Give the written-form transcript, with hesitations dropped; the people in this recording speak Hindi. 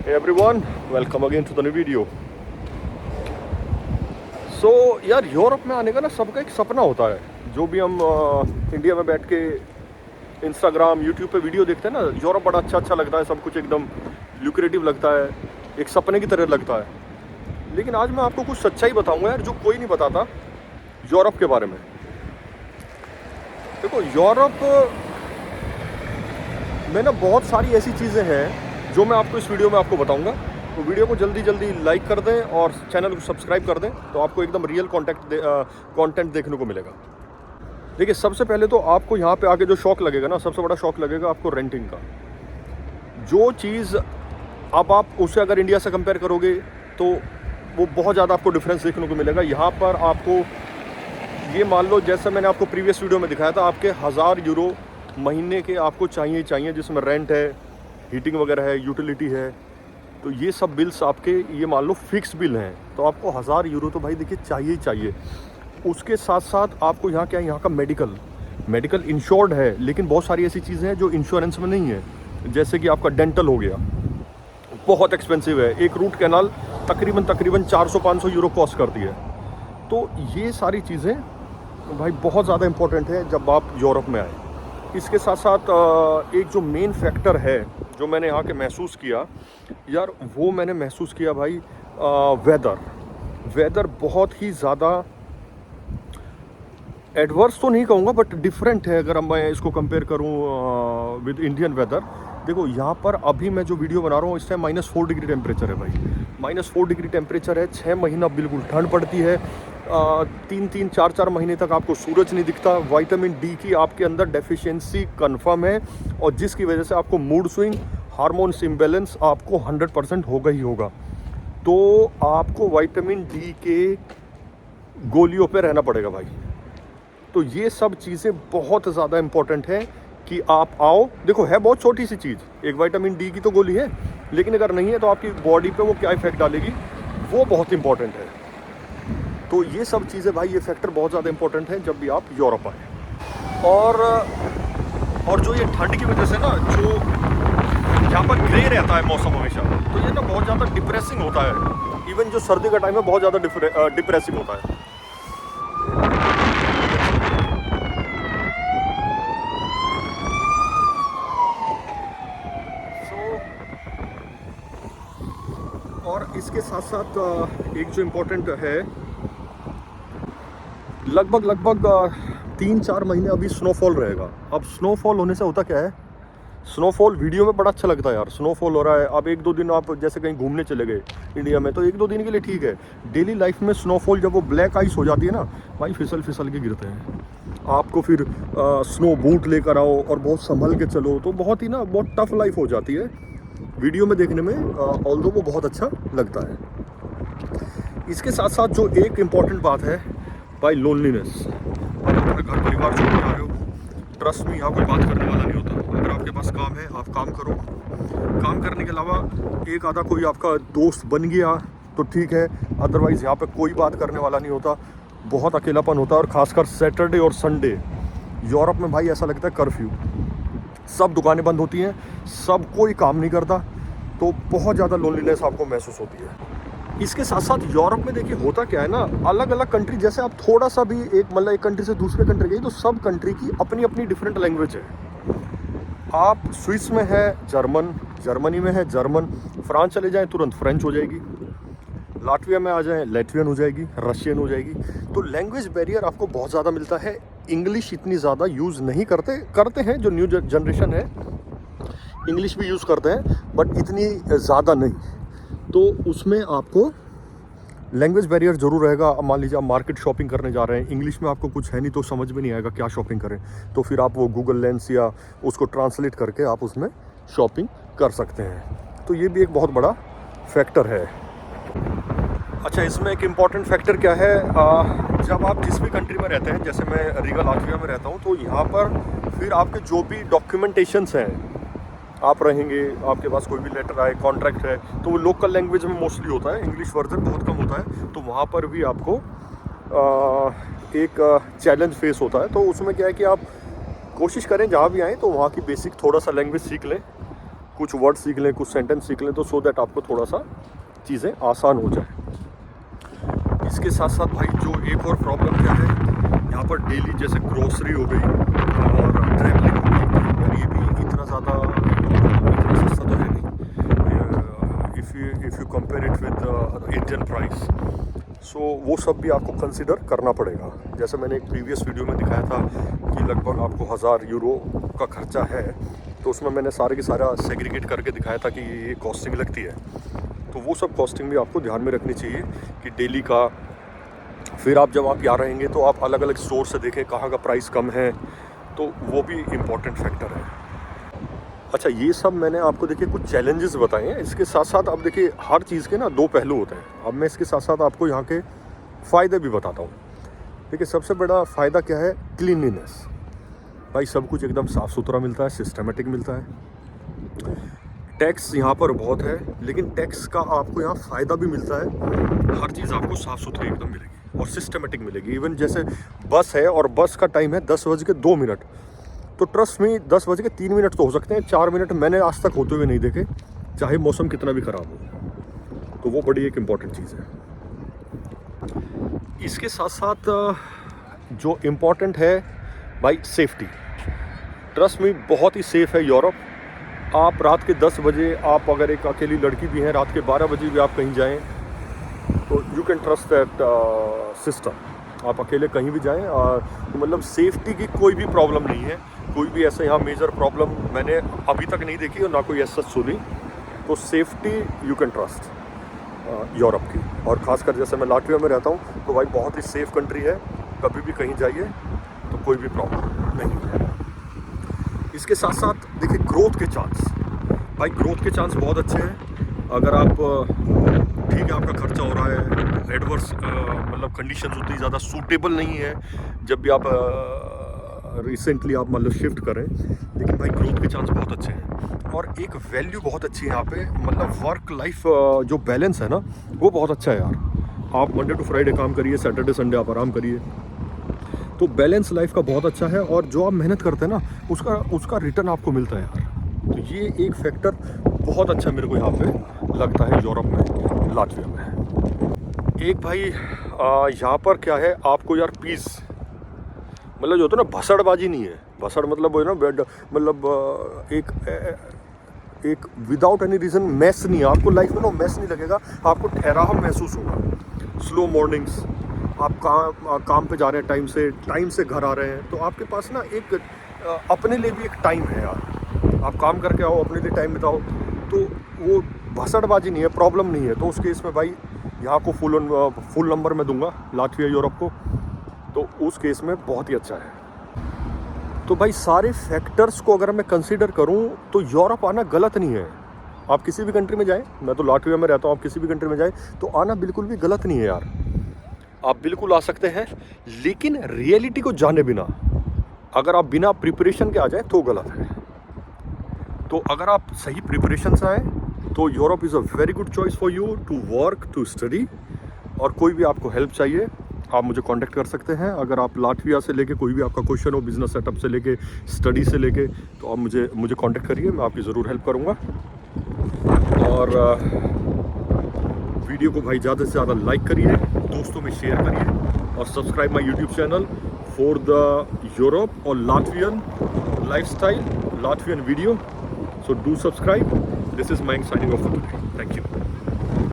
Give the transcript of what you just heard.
Hey everyone, welcome again to the new video. So यार यूरोप में आने का ना सबका एक सपना होता है. जो भी हम इंडिया में बैठ के इंस्टाग्राम यूट्यूब पे वीडियो देखते हैं ना, यूरोप बड़ा अच्छा लगता है, सब कुछ एकदम ल्यूक्रेटिव लगता है, एक सपने की तरह लगता है. लेकिन आज मैं आपको कुछ सच्चाई बताऊंगा यार, जो कोई नहीं बताता यूरोप के बारे में. देखो यूरोप में ना बहुत सारी ऐसी चीज़ें हैं जो मैं आपको इस वीडियो में आपको बताऊंगा. तो वीडियो को जल्दी लाइक कर दें और चैनल को सब्सक्राइब कर दें, तो आपको एकदम रियल कंटेंट देखने को मिलेगा. देखिए सबसे पहले तो आपको यहाँ पे आके जो शौक लगेगा ना, सबसे बड़ा शौक लगेगा आपको रेंटिंग का. जो चीज़ अब आप उसे अगर इंडिया से कंपेयर करोगे तो वो बहुत ज़्यादा आपको डिफरेंस देखने को मिलेगा. यहाँ पर आपको ये मान लो, जैसे मैंने आपको प्रीवियस वीडियो में दिखाया था, आपके 1000 यूरो महीने के आपको चाहिए, जिसमें रेंट है, हीटिंग वगैरह है, यूटिलिटी है. तो ये सब बिल्स आपके, ये मान लो फिक्स बिल हैं, तो आपको 1000 यूरो तो भाई देखिए चाहिए. उसके साथ साथ आपको यहाँ क्या है, यहाँ का मेडिकल इंश्योर्ड है, लेकिन बहुत सारी ऐसी चीज़ें हैं जो इंश्योरेंस में नहीं है. जैसे कि आपका डेंटल हो गया, बहुत एक्सपेंसिव है. एक रूट कैनाल तकरीबन 400-500 यूरो कॉस्ट करती है. तो ये सारी चीज़ें भाई बहुत ज़्यादा इम्पोर्टेंट है जब आप यूरोप में आए. इसके साथ साथ एक जो मेन फैक्टर है जो मैंने यहाँ के महसूस किया यार, वो मैंने महसूस किया भाई, वेदर बहुत ही ज़्यादा एडवर्स तो नहीं कहूँगा, बट डिफरेंट है. अगर मैं इसको कंपेयर करूँ विद इंडियन वेदर, देखो यहाँ पर अभी मैं जो वीडियो बना रहा हूँ इस टाइम -4 डिग्री टेम्परेचर है भाई. -4 डिग्री टेम्परेचर है. 6 महीना बिल्कुल ठंड पड़ती है. 3-4 महीने तक आपको सूरज नहीं दिखता. विटामिन डी की आपके अंदर डेफिशिएंसी कंफर्म है, और जिसकी वजह से आपको मूड स्विंग, हार्मोन्स इम्बैलेंस आपको 100% होगा ही होगा. तो आपको विटामिन डी के गोलियों पे रहना पड़ेगा भाई. तो ये सब चीज़ें बहुत ज़्यादा इम्पोर्टेंट है कि आप आओ. देखो है बहुत छोटी सी चीज़, एक विटामिन डी की तो गोली है, लेकिन अगर नहीं है तो आपकी बॉडी पे वो क्या इफेक्ट डालेगी, वो बहुत इंपॉर्टेंट है. तो ये सब चीज़ें भाई, ये फैक्टर बहुत ज़्यादा इंपॉर्टेंट है जब भी आप यूरोप आए. और जो ये ठंड की वजह से ना, जो यहाँ पर ग्रे रहता है मौसम हमेशा, तो ये ना बहुत ज़्यादा डिप्रेसिंग होता है. इवन जो सर्दी का टाइम है बहुत ज़्यादा डिप्रेसिंग होता है. और इसके साथ साथ एक जो इम्पोर्टेंट है, लगभग 3-4 महीने अभी स्नोफॉल रहेगा. अब स्नोफॉल होने से होता क्या है, स्नोफॉल वीडियो में बड़ा अच्छा लगता है यार, स्नोफॉल हो रहा है. अब 1-2 दिन आप जैसे कहीं घूमने चले गए इंडिया में, तो 1-2 दिन के लिए ठीक है. डेली लाइफ में स्नोफॉल जब वो ब्लैक आइस हो जाती है ना भाई, फिसल के गिरते हैं. आपको फिर स्नो बूट लेकर आओ और बहुत संभल के चलो, तो बहुत ही ना बहुत टफ लाइफ हो जाती है. वीडियो में देखने में ऑल्दो वो बहुत अच्छा लगता है. इसके साथ साथ जो एक इम्पॉर्टेंट बात है भाई, लोनलीनेस. आप अपना घर परिवार छोड़ के आ रहे हो, ट्रस्ट में यहाँ कोई बात करने वाला नहीं होता. अगर आपके पास काम है, आप काम करो. काम करने के अलावा एक आधा कोई आपका दोस्त बन गया तो ठीक है, अदरवाइज़ यहाँ पे कोई बात करने वाला नहीं होता. बहुत अकेलापन होता है. और ख़ासकर सैटरडे और संडे यूरोप में भाई ऐसा लगता है कर्फ्यू. सब दुकानें बंद होती हैं, सब कोई काम नहीं करता, तो बहुत ज़्यादा लोनलीनेस आपको महसूस होती है. इसके साथ साथ यूरोप में देखिए होता क्या है ना, अलग अलग कंट्री, जैसे आप थोड़ा सा भी एक कंट्री से दूसरे कंट्री गई, तो सब कंट्री की अपनी डिफरेंट लैंग्वेज है. आप स्विस में है जर्मनी में है जर्मन, फ्रांस चले जाएं तुरंत फ्रेंच हो जाएगी, लाटविया में आ जाएं लैटवियन हो जाएगी, रशियन हो जाएगी. तो लैंग्वेज बैरियर आपको बहुत ज़्यादा मिलता है. इंग्लिश इतनी ज़्यादा यूज़ नहीं करते हैं, जो न्यू जनरेशन है इंग्लिश भी यूज़ करते हैं, बट इतनी ज़्यादा नहीं. तो उसमें आपको लैंग्वेज बैरियर ज़रूर रहेगा. मान लीजिए आप मार्केट शॉपिंग करने जा रहे हैं, इंग्लिश में आपको कुछ है नहीं, तो समझ में नहीं आएगा क्या शॉपिंग करें. तो फिर आप वो गूगल लेंस या उसको ट्रांसलेट करके आप उसमें शॉपिंग कर सकते हैं. तो ये भी एक बहुत बड़ा फैक्टर है. अच्छा, इसमें एक इम्पॉर्टेंट फैक्टर क्या है, जब आप जिस भी कंट्री में रहते हैं, जैसे मैं रीगा लाटविया में रहता हूँ, तो यहाँ पर फिर आपके जो भी डॉक्यूमेंटेशंस हैं, आप रहेंगे, आपके पास कोई भी लेटर आए, कॉन्ट्रैक्ट है, तो वो लोकल लैंग्वेज में मोस्टली होता है. इंग्लिश वर्जन बहुत कम होता है. तो वहाँ पर भी आपको एक चैलेंज फेस होता है. तो उसमें क्या है कि आप कोशिश करें जहाँ भी आएँ तो वहाँ की बेसिक थोड़ा सा लैंग्वेज सीख लें, कुछ वर्ड सीख लें, कुछ सेंटेंस सीख लें, तो सो दैट आपको थोड़ा सा चीज़ें आसान हो जाए। इसके साथ साथ भाई जो एक और प्रॉब्लम क्या है, यहाँ पर डेली जैसे ग्रोसरी हो गई और ट्रैवलिंग हो गई, यार ये भी इतना ज़्यादा सस्ता तो है नहीं if you compare it with Indian price. So वो सब भी आपको कंसिडर करना पड़ेगा। जैसे मैंने एक प्रीवियस वीडियो में दिखाया था कि लगभग आपको 1000 यूरो का खर्चा है, तो उसमें मैंने सारे के सारा सेग्रीगेट करके दिखाया था कि ये कॉस्टिंग लगती है। तो वो सब कॉस्टिंग भी आपको ध्यान में रखनी चाहिए कि डेली का, फिर आप जब आप यहाँ रहेंगे तो आप अलग अलग स्टोर से देखें कहाँ का प्राइस कम है, तो वो भी इम्पॉर्टेंट फैक्टर है। अच्छा, ये सब मैंने आपको देखिए कुछ चैलेंजेस बताए हैं। इसके साथ साथ आप देखिए हर चीज़ के ना दो पहलू होते हैं। अब मैं इसके साथ साथ आपको यहाँ के फ़ायदे भी बताता हूँ। देखिए सबसे बड़ा फ़ायदा क्या है, क्लीनलीनेस। भाई सब कुछ एकदम साफ़ सुथरा मिलता है, सिस्टमेटिक मिलता है। टैक्स यहाँ पर बहुत है, लेकिन टैक्स का आपको यहाँ फ़ायदा भी मिलता है। हर चीज़ आपको साफ़ सुथरी एकदम मिलेगी और सिस्टमेटिक मिलेगी। इवन जैसे बस है और बस का टाइम है 10:02, तो ट्रस्ट में 10:03 तो हो सकते हैं, 4 मिनट मैंने आज तक होते हुए नहीं देखे, चाहे मौसम कितना भी ख़राब हो। तो वो बड़ी एक इम्पॉर्टेंट चीज़ है। इसके साथ साथ जो इम्पॉर्टेंट है भाई, सेफ्टी। ट्रस्ट में बहुत ही सेफ़ है यूरोप। आप रात के 10 बजे, आप अगर एक अकेली लड़की भी हैं, रात के 12 बजे भी आप कहीं जाएं तो you can trust that system. आप अकेले कहीं भी जाएं, तो मतलब सेफ्टी की कोई भी प्रॉब्लम नहीं है। कोई भी ऐसा यहाँ मेजर प्रॉब्लम मैंने अभी तक नहीं देखी और ना कोई ऐसा सुनी। तो safety you can trust Europe की। और ख़ासकर जैसे मैं लाटविया में रहता हूँ, तो भाई बहुत ही सेफ़ कंट्री है। कभी भी कहीं जाइए तो कोई भी प्रॉब्लम नहीं है। इसके साथ साथ देखिए ग्रोथ के चांस, भाई ग्रोथ के चांस बहुत अच्छे हैं। अगर आप ठीक है, आपका खर्चा हो रहा है, एडवर्स मतलब कंडीशंस उतनी ज़्यादा सूटेबल नहीं है जब भी आप रिसेंटली आप मतलब शिफ्ट करें, लेकिन भाई ग्रोथ के चांस बहुत अच्छे हैं। और एक वैल्यू बहुत अच्छी है यहाँ पे, मतलब वर्क लाइफ जो बैलेंस है ना, वो बहुत अच्छा है यार। आप मंडे टू फ्राइडे काम करिए, सैटरडे संडे आप आराम करिए, तो बैलेंस लाइफ का बहुत अच्छा है। और जो आप मेहनत करते हैं ना, उसका रिटर्न आपको मिलता है यार। तो ये एक फैक्टर बहुत अच्छा मेरे को यहाँ पे लगता है यूरोप में, लाटविया में। एक भाई यहाँ पर क्या है, आपको यार पीस, मतलब जो होता है ना, भसड़बाजी नहीं है। भसड़ मतलब वो है ना, बेड मतलब एक विदाउट एनी रीज़न मैस नहीं है। आपको लाइफ में ना मैस नहीं लगेगा, आपको ठहराव महसूस होगा। स्लो मॉर्निंग्स, आप काम पे जा रहे हैं, टाइम से घर आ रहे हैं, तो आपके पास ना एक अपने लिए भी एक टाइम है यार। आप काम करके आओ, अपने लिए टाइम बिताओ, तो वो भसड़बाजी नहीं है, प्रॉब्लम नहीं है। तो उस केस में भाई यहाँ को फुल नंबर मैं दूंगा लाटविया यूरोप को, तो उस केस में बहुत ही अच्छा है। तो भाई सारे फैक्टर्स को अगर मैं कंसीडर करूं तो यूरोप आना गलत नहीं है। आप किसी भी कंट्री में जाएं, मैं तो लाटविया में रहता हूं, आप किसी भी कंट्री में जाएं तो आना बिल्कुल भी गलत नहीं है यार। आप बिल्कुल आ सकते हैं, लेकिन रियलिटी को जाने बिना, अगर आप बिना प्रिपरेशन के आ जाएं तो गलत है। तो अगर आप सही प्रिपरेशन से आए तो Europe is a very good choice for you to work, to study. और कोई भी आपको हेल्प चाहिए, आप मुझे कांटेक्ट कर सकते हैं। अगर आप लाटविया से लेके कोई भी आपका क्वेश्चन हो, बिजनेस सेटअप से लेके, स्टडी से लेके, तो आप मुझे कांटेक्ट करिए, मैं आपकी ज़रूर हेल्प करूँगा। और वीडियो को भाई ज़्यादा से ज़्यादा लाइक करिए, दोस्तों में शेयर करिए, और subscribe my YouTube channel for the Europe और Latvian lifestyle, Latvian video. So do subscribe. This is Mayank signing off for today. Thank you.